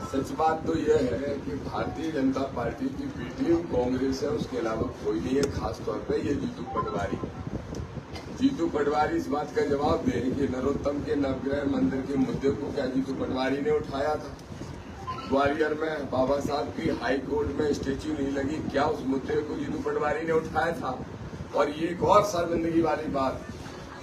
सच बात तो यह है कि भारतीय जनता पार्टी की बी टीम कांग्रेस है, उसके अलावा कोई नहीं है। खास तौर पे ये जीतू पटवारी इस बात का जवाब दे कि नरोत्तम के नवग्रह मंदिर के मुद्दे को क्या जीतू पटवारी ने उठाया था? ग्वालियर में बाबा साहब की हाई कोर्ट में स्टेच्यू नहीं लगी, क्या उस मुद्दे को जीतू पटवारी ने उठाया था? और ये एक और शर्मिंदगी वाली बात,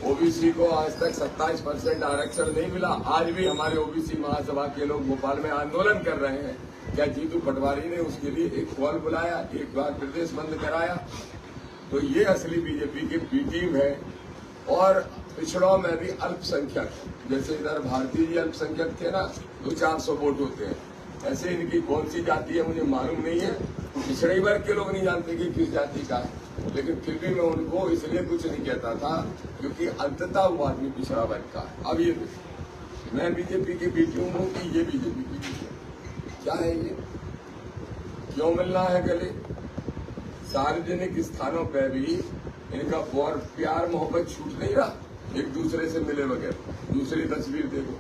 ओबीसी को आज तक 27% आरक्षण नहीं मिला। आज भी हमारे ओबीसी महासभा के लोग भोपाल में आंदोलन कर रहे हैं। क्या जीतू पटवारी ने उसके लिए एक कॉल बुलाया, एक बार प्रदेश बंद कराया? तो ये असली बीजेपी की बी टीम है। और पिछड़ों में भी अल्पसंख्यक, जैसे इधर भारतीय जी अल्पसंख्यक थे ना, 200-400 वोट होते हैं, ऐसे इनकी कौन सी जाति है मुझे मालूम नहीं है। पिछड़े वर्ग के लोग नहीं जानते कि किस जाति का है, लेकिन फिर भी मैं उनको इसलिए कुछ नहीं कहता था क्योंकि अंततः वो आदमी पिछड़ा वर्ग का है। अब ये मैं बीजेपी की बी टीम हूँ कि ये बीजेपी की बी टीम क्या है? ये क्यों मिलना है गले? सार्वजनिक स्थानों पर भी इनका प्यार मोहब्बत छूट नहीं रहा, एक दूसरे से मिले बगैर। दूसरी तस्वीर देखो,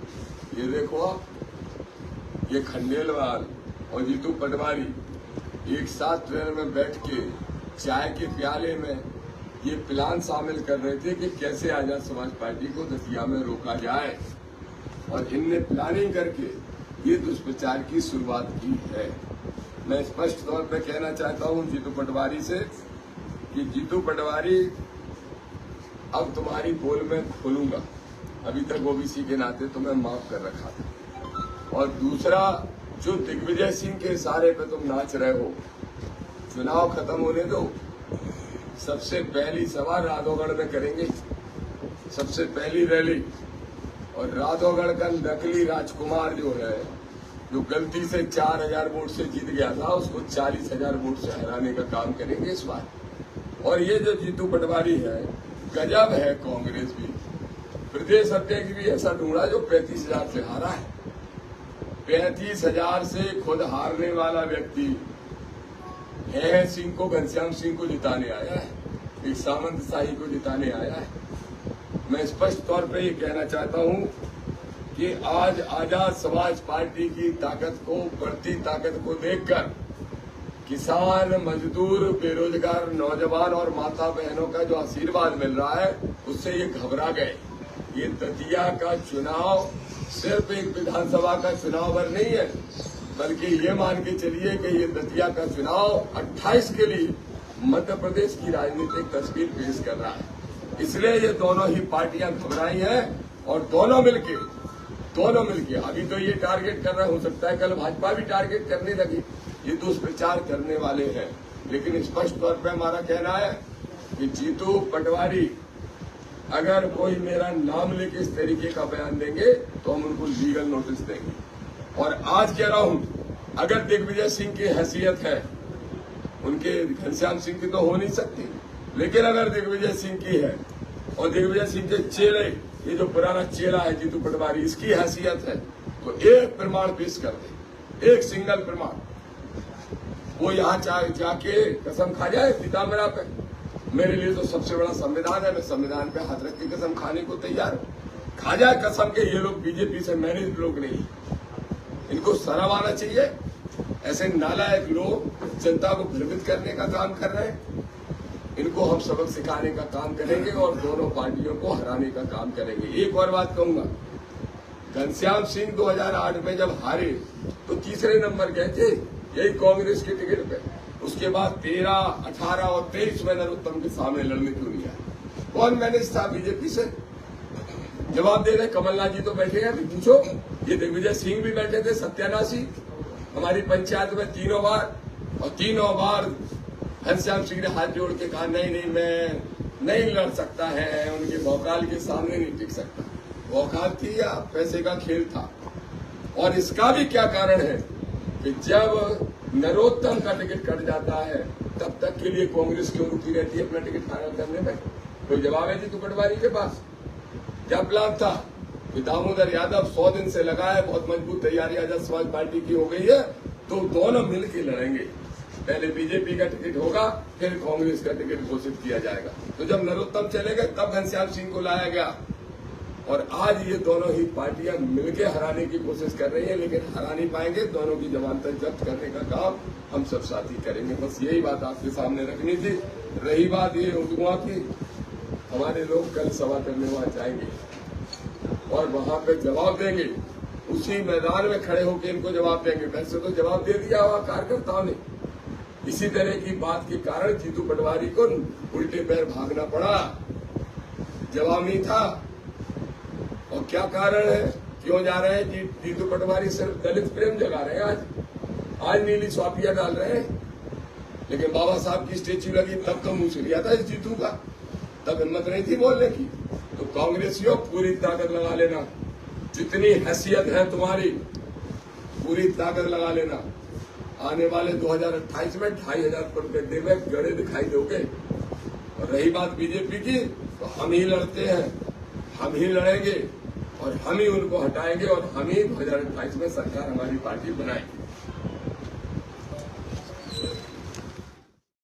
ये देखो आप, ये खंडेलवाल और जीतू पटवारी एक साथ ट्रेन में बैठ के चाय के प्याले में ये प्लान शामिल कर रहे थे कि कैसे आजाद समाज पार्टी को दतिया में रोका जाए, और इनने प्लानिंग करके ये दुष्प्रचार की शुरुआत की है। मैं स्पष्ट तौर पर कहना चाहता हूं जीतू पटवारी से कि जीतू पटवारी, अब तुम्हारी पोल में खोलूंगा। अभी तक ओबीसी के नाते तुम्हें माफ कर रखा था। और दूसरा, जो दिग्विजय सिंह के इशारे पे तुम नाच रहे हो, चुनाव खत्म होने दो, सबसे पहली सभा राधौगढ़ में करेंगे, सबसे पहली रैली। और राधौगढ़ का नकली राजकुमार जो है, जो गलती से 4000 वोट से जीत गया था, उसको 40,000 वोट से हराने का काम करेंगे इस बार। और ये जो जीतू पटवारी है, गजब है। कांग्रेस भी प्रदेश अध्यक्ष भी ऐसा ढूंढा जो 35,000 से हारा है। 35,000 से खुद हारने वाला व्यक्ति है सिंह को, घनश्याम सिंह को जिताने आया है, एक सामंत शाही को जिताने आया है। मैं स्पष्ट तौर पे ये कहना चाहता हूं कि आज आजाद समाज पार्टी की ताकत को, बढ़ती ताकत को देखकर किसान, मजदूर, बेरोजगार नौजवान और माता बहनों का जो आशीर्वाद मिल रहा है, उससे ये घबरा गए। ये दतिया का चुनाव सिर्फ एक विधानसभा का चुनाव भर नहीं है, बल्कि ये मान के चलिए कि ये दतिया का चुनाव 28 के लिए मध्य प्रदेश की राजनीतिक तस्वीर पेश कर रहा है। इसलिए ये दोनों ही पार्टियां घबराई हैं, और दोनों मिलके अभी तो ये टारगेट कर रहे, हो सकता है कल भाजपा भी टारगेट करने लगी। ये दुष्प्रचार करने वाले हैं। लेकिन स्पष्ट तौर पे हमारा कहना है कि जीतू पटवारी अगर कोई मेरा नाम लेके इस तरीके का बयान देंगे तो हम उनको लीगल नोटिस देंगे। और आज कह रहा हूं, अगर दिग्विजय सिंह की हैसियत है, उनके घनश्याम सिंह की तो हो नहीं सकती, लेकिन अगर दिग्विजय सिंह की है और दिग्विजय सिंह के चेले, ये जो पुराना चेला है जीतू पटवारी, इसकी हैसियत है, तो एक प्रमाण पेश कर दे, एक सिंगल प्रमाण। वो यहाँ जाके कसम खा जाए पीताम्बरा पे। मेरे लिए तो सबसे बड़ा संविधान है, मैं संविधान पे हाथ रख के कसम खाने को तैयार हूं। खा जाए कसम के ये लोग बीजेपी से मैनेज लोग नहीं, इनको शर्म आना चाहिए। ऐसे नालायक लोग जनता को भ्रमित करने का काम कर रहे हैं। इनको हम सबक सिखाने का काम करेंगे और दोनों पार्टियों को हराने का काम करेंगे। एक और बात कहूंगा, घनश्याम सिंह 2008 में जब हारे तो तीसरे नंबर गए थे, यही कांग्रेस के टिकट पे। उसके बाद 13, 18 और 23 में नरोत्तम के सामने लड़ने क्यों नहीं आया? कौन मैनेज था बीजेपी से? जवाब दे रहे कमलनाथ जी तो बैठे हैं, अभी पूछो। ये दिग्विजय सिंह भी बैठे थे, सत्यानाशी। हमारी पंचायत में 3 बार, और 3 बार घनश्याम सिंह ने हाथ जोड़ के कहा नहीं मैं नहीं लड़ सकता है, उनके भौकाल के सामने नहीं टिक सकता। भौकाल थी या पैसे का खेल था? और इसका भी क्या कारण है कि जब नरोत्तम का टिकट कट जाता है, तब तक के लिए कांग्रेस क्यों रुकी रहती है अपना टिकट फाइनल करने में? कोई जवाब है जीतू पटवारी के पास? क्या प्लान था कि दामोदर यादव 100 दिन से लगा है, बहुत मजबूत तैयारी आजाद समाज पार्टी की हो गई है, तो दोनों मिलकर लड़ेंगे। पहले बीजेपी का टिकट होगा, फिर कांग्रेस का टिकट घोषित किया जाएगा। तो जब नरोत्तम चले गए, तब घनश्याम सिंह को लाया गया। और आज ये दोनों ही पार्टियां मिलकर हराने की कोशिश कर रही हैं, लेकिन हरा नहीं पाएंगे। दोनों की जमानत जब्त करने का काम हम सब साथी करेंगे। बस यही बात आपके सामने रखनी थी। रही बात ये उर्दुआ की, हमारे लोग कल सभा करने वहां जाएंगे और वहां पे जवाब देंगे, उसी मैदान में खड़े होकर इनको जवाब देंगे। वैसे तो जवाब दे दिया हुआ कार्यकर्ताओं ने। इसी तरह की बात के कारण जीतू पटवारी को उल्टे पैर भागना पड़ा, जवाब नहीं था। और क्या कारण है, क्यों जा रहे हैं? जीतू पटवारी सिर्फ दलित प्रेम जगा रहे हैं। आज नीली स्वापिया डाल रहे हैं, लेकिन बाबा साहब की स्टेच्यू लगी तब तो मुंह लिया था इस जीतू का, तब हिम्मत नहीं थी बोलने की। तो कांग्रेसियों पूरी ताकत लगा लेना, जितनी हैसियत है तुम्हारी पूरी ताकत लगा लेना। आने वाले 2028 में 2500 रुपए में गड़े दिखाई दोगे। और रही बात बीजेपी की, तो हम ही लड़ते हैं, हम ही लड़ेंगे और हम ही उनको हटाएंगे और हम ही 2028 में सरकार हमारी पार्टी बनाएगी।